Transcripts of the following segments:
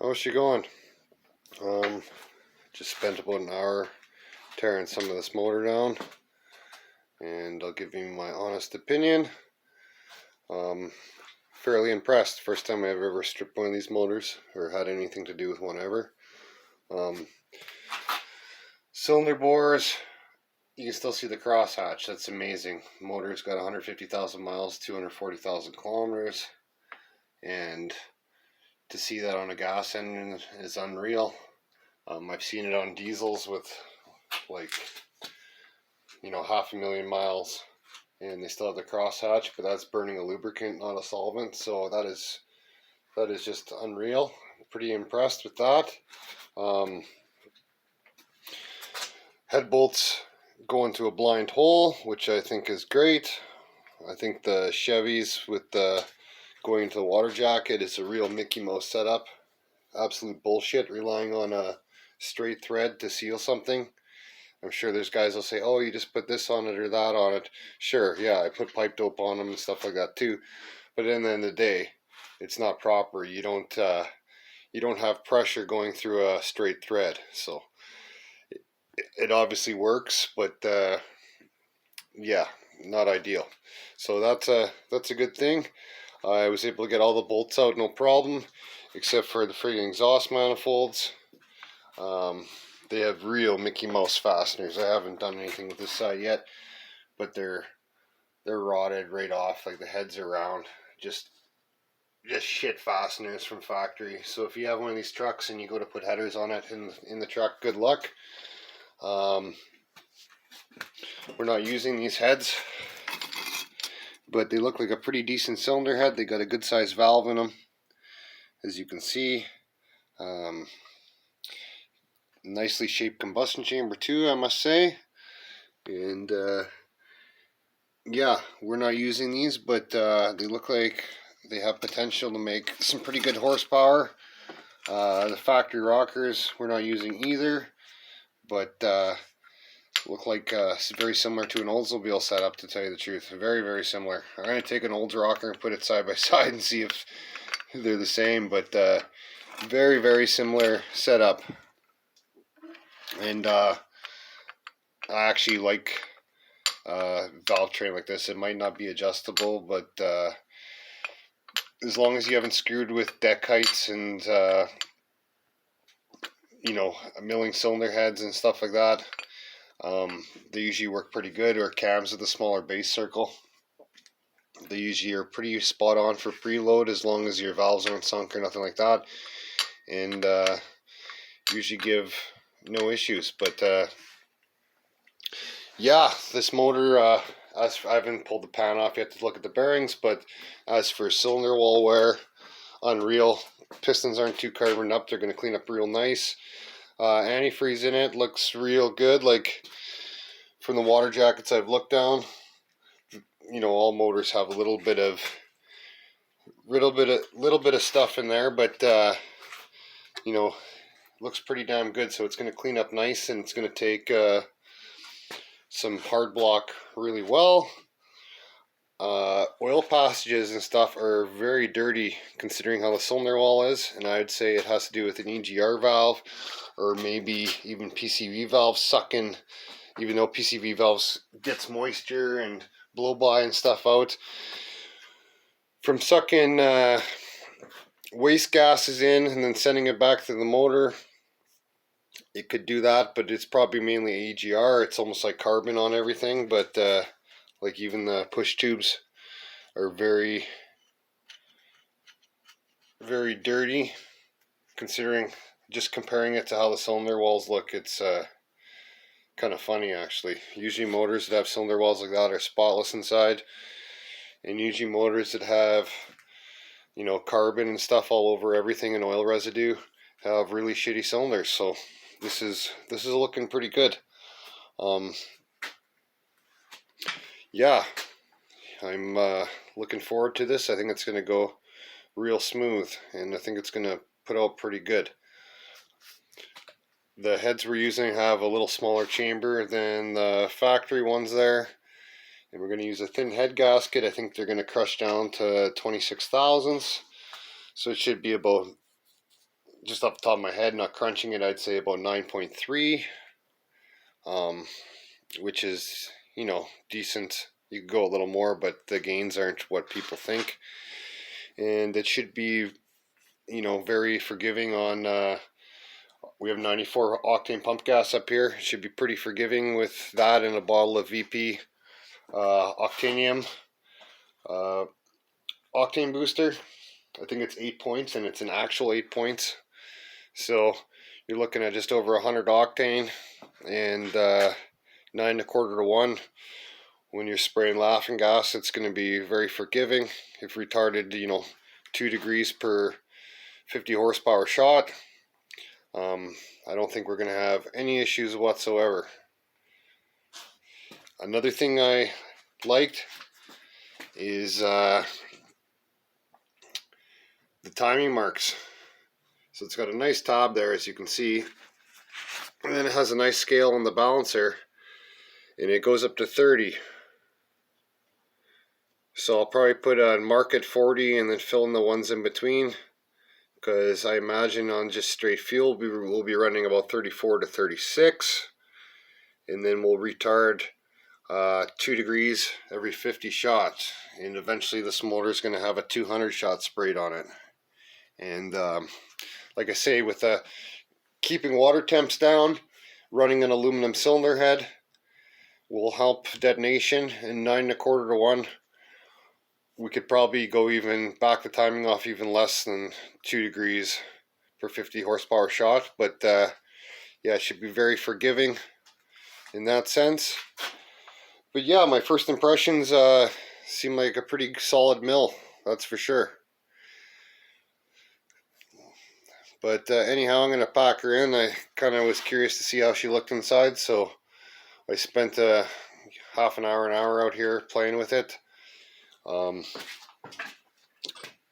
How's she going? Just spent about an hour tearing some of this motor down, and I'll give you my honest opinion. Fairly impressed. First time I've ever stripped one of these motors or had anything to do with one ever. Cylinder bores, you can still see the crosshatch. That's amazing. The motor's got 150,000 miles, 240,000 kilometers, and to see that on a gas engine is unreal. I've seen it on diesels with like 500,000 miles and they still have the crosshatch, but that's burning a lubricant, not a solvent. So that is just unreal. Pretty impressed with that. Head bolts go into a blind hole, which I think is great. I think the Chevys with the going into the water jacket is a real Mickey Mouse setup. Absolute bullshit, relying on a straight thread to seal something. I'm sure there's guys who'll say, oh, you just put this on it or that on it. Sure, yeah, I put pipe dope on them and stuff like that too. But at the end of the day, it's not proper. You don't have pressure going through a straight thread. So it obviously works, but yeah, not ideal. So that's a good thing. I was able to get all the bolts out, no problem, except for the friggin' exhaust manifolds. They have real Mickey Mouse fasteners. I haven't done anything with this side yet, but they're rotted right off. Like the heads are round. Just shit fasteners from factory. So if you have one of these trucks and you go to put headers on it in the truck, good luck. We're not using these heads, but they look like a pretty decent cylinder head. They got a good sized valve in them, as you can see. Nicely shaped combustion chamber too, I must say. And yeah, we're not using these, but they look like they have potential to make some pretty good horsepower. The factory rockers we're not using either, but look like very similar to an Oldsmobile setup, to tell you the truth. Very, very similar. I'm going to take an Olds rocker and put it side by side and see if they're the same, but very, very similar setup. And I actually like valve train like this. It might not be adjustable, but as long as you haven't screwed with deck heights and milling cylinder heads and stuff like that, they usually work pretty good. Or cams with a smaller base circle, they usually are pretty spot on for preload, as long as your valves aren't sunk or nothing like that, and usually give no issues. But yeah, this motor, as I haven't pulled the pan off yet to look at the bearings, but as for cylinder wall wear, unreal. Pistons aren't too carboned up. They're going to clean up real nice. Antifreeze in it looks real good. Like from the water jackets I've looked down, all motors have a little bit of stuff in there, but looks pretty damn good. So it's going to clean up nice, and it's going to take some hard block really well. Oil passages and stuff are very dirty considering how the cylinder wall is, and I'd say it has to do with an EGR valve, or maybe even PCV valves sucking, even though PCV valves gets moisture and blow by and stuff out from sucking waste gases in and then sending it back to the motor. It could do that, but it's probably mainly EGR. It's almost like carbon on everything, but like even the push tubes are very, very dirty, considering, just comparing it to how the cylinder walls look. It's kind of funny, actually. Usually motors that have cylinder walls like that are spotless inside, and usually motors that have carbon and stuff all over everything and oil residue have really shitty cylinders. So this is looking pretty good. Yeah, I'm looking forward to this. I think it's going to go real smooth, and I think it's going to put out pretty good. The heads we're using have a little smaller chamber than the factory ones there, and we're going to use a thin head gasket. I think they're going to crush down to 26 thousandths, so it should be about just off the top of my head, not crunching it, I'd say about 9.3, which is, you know, decent. You could go a little more, but the gains aren't what people think. And it should be, you know, very forgiving on, we have 94 octane pump gas up here. It should be pretty forgiving with that and a bottle of VP Octanium octane booster. I think it's 8 points, and it's an actual 8 points. So you're looking at just over 100 octane and 9 1/4 to 1. When you're spraying laughing gas, it's going to be very forgiving. If retarded, you know, 2 degrees per 50 horsepower shot, I don't think we're going to have any issues whatsoever. Another thing I liked is the timing marks. So it's got a nice tab there, as you can see, and then it has a nice scale on the balancer, and it goes up to 30. So I'll probably put a mark at 40 and then fill in the ones in between, because I imagine on just straight fuel we'll be running about 34 to 36, and then we'll retard 2 degrees every 50 shots, and eventually this motor is going to have a 200 shot sprayed on it. And like I say, with keeping water temps down, running an aluminum cylinder head will help detonation. In 9 1/4 to 1, we could probably go even back the timing off even less than 2 degrees per 50 horsepower shot. But yeah, it should be very forgiving in that sense. But yeah, my first impressions seem like a pretty solid mill, that's for sure. But anyhow, I'm going to pack her in. I kind of was curious to see how she looked inside, so I spent half an hour out here playing with it. I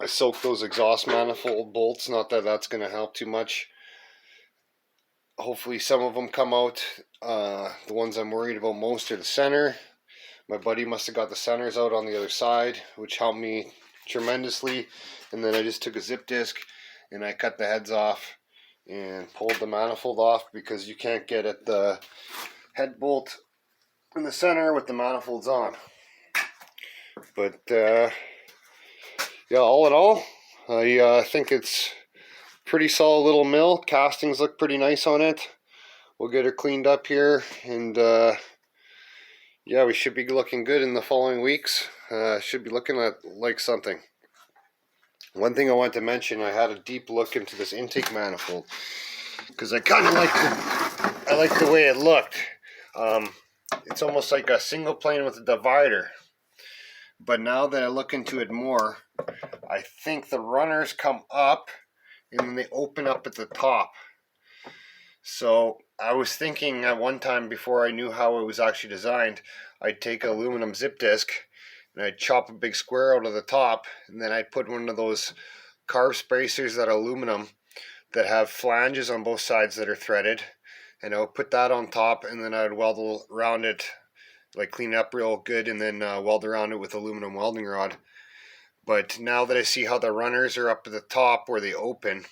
soaked those exhaust manifold bolts, not that that's going to help too much. Hopefully some of them come out. The ones I'm worried about most are the center. My buddy must have got the centers out on the other side, which helped me tremendously. And then I just took a zip disc and I cut the heads off and pulled the manifold off, because you can't get at the head bolt in the center with the manifolds on. But yeah, all in all, I think it's pretty solid little mill. Castings look pretty nice on it. We'll get her cleaned up here, and yeah, we should be looking good in the following weeks. Should be looking at like something. One thing I want to mention, I had a deep look into this intake manifold, because I kind of like the way it looked. It's almost like a single plane with a divider. But now that I look into it more, I think the runners come up and then they open up at the top. So I was thinking at one time, before I knew how it was actually designed, I'd take an aluminum zip disc and I'd chop a big square out of the top, and then I'd put one of those carb spacers that are aluminum that have flanges on both sides that are threaded, and I would put that on top, and then I'd weld around it, like clean it up real good, and then weld around it with aluminum welding rod. But now that I see how the runners are up at the top where they open,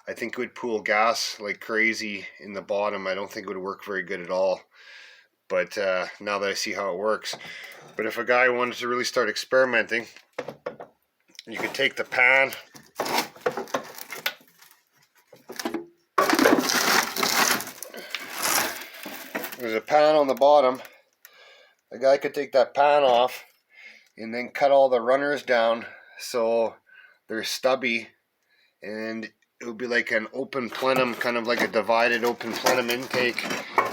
I think it would pool gas like crazy in the bottom. I don't think it would work very good at all. But now that I see how it works. But if a guy wanted to really start experimenting, you could take the pan, there's a pan on the bottom. The guy could take that pan off and then cut all the runners down so they're stubby, and it would be like an open plenum, kind of like a divided open plenum intake,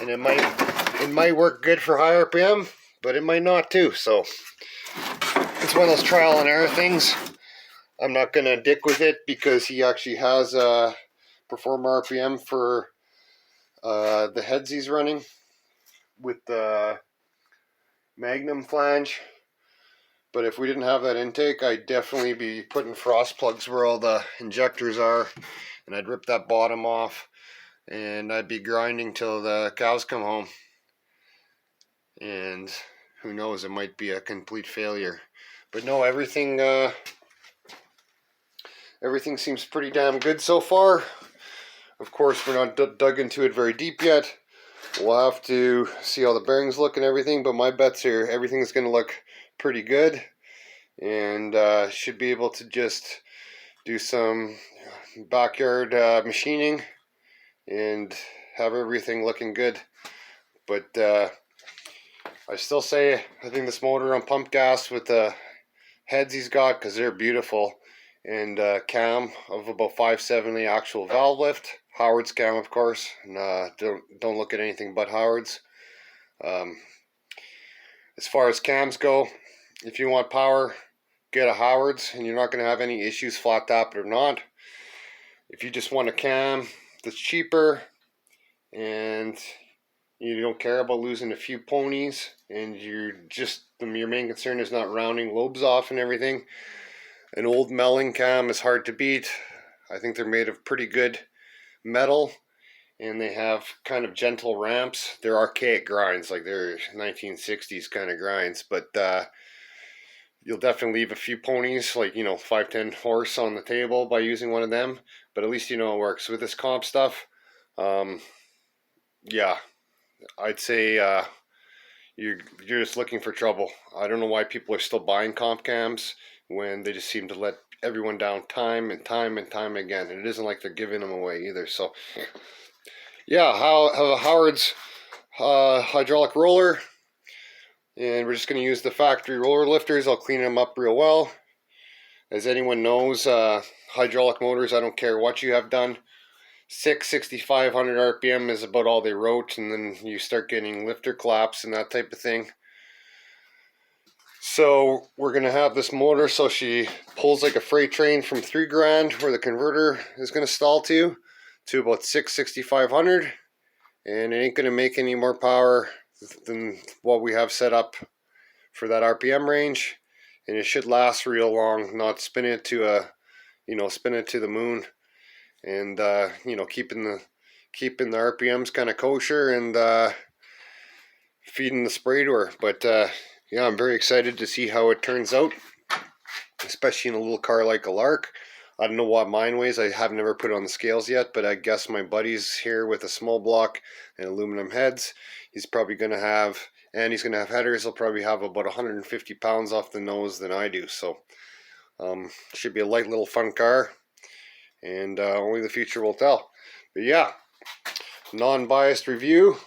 and it might work good for high RPM, but it might not too. So it's one of those trial and error things. I'm not gonna dick with it, because he actually has a perform RPM for the heads he's running with the magnum flange. But if we didn't have that intake, I'd definitely be putting frost plugs where all the injectors are, and I'd rip that bottom off, and I'd be grinding till the cows come home. And who knows, it might be a complete failure. But no, everything everything seems pretty damn good so far. Of course, we're not dug into it very deep yet. We'll have to see how the bearings look and everything, but my bets are everything's going to look pretty good, and should be able to just do some backyard machining and have everything looking good. But I still say I think this motor on pump gas with the heads he's got, because they're beautiful, and cam of about 570 actual valve lift, Howard's cam of course, and don't look at anything but Howard's. As far as cams go, if you want power, get a Howard's and you're not going to have any issues flat tapping or not. If you just want a cam that's cheaper and you don't care about losing a few ponies, and your main concern is not rounding lobes off and everything, an old Melling cam is hard to beat. I think they're made of pretty good metal, and they have kind of gentle ramps. They're archaic grinds, like they're 1960s kind of grinds, but you'll definitely leave a few ponies, like 5-10 horse on the table by using one of them, but at least you know it works. With this comp stuff, yeah, I'd say you're just looking for trouble. I don't know why people are still buying comp cams when they just seem to let everyone down time and time and time again. And it isn't like they're giving them away either. So yeah, Howard's hydraulic roller, and we're just going to use the factory roller lifters. I'll clean them up real well. As anyone knows, hydraulic motors, I don't care what you have done, 6,500 RPM is about all they wrote, and then you start getting lifter claps and that type of thing. So we're going to have this motor so she pulls like a freight train from 3 grand, where the converter is going to stall to about 6,500, and it ain't going to make any more power than what we have set up for that RPM range, and it should last real long, not spin it to the moon, and keeping the RPMs kind of kosher, and feeding the spray to her. But yeah, I'm very excited to see how it turns out, especially in a little car like a Lark. I don't know what mine weighs. I have never put it on the scales yet, but I guess my buddy's here with a small block and aluminum heads, he's probably going to have, and he's going to have headers, he'll probably have about 150 pounds off the nose than I do. So should be a light little fun car, and only the future will tell. But yeah, non-biased review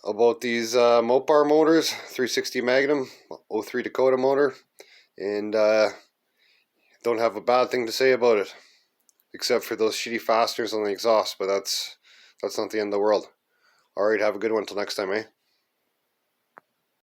about these Mopar motors, 360 Magnum, 03 Dakota motor, and don't have a bad thing to say about it, except for those shitty fasteners on the exhaust, but that's not the end of the world. Alright, have a good one till next time, eh?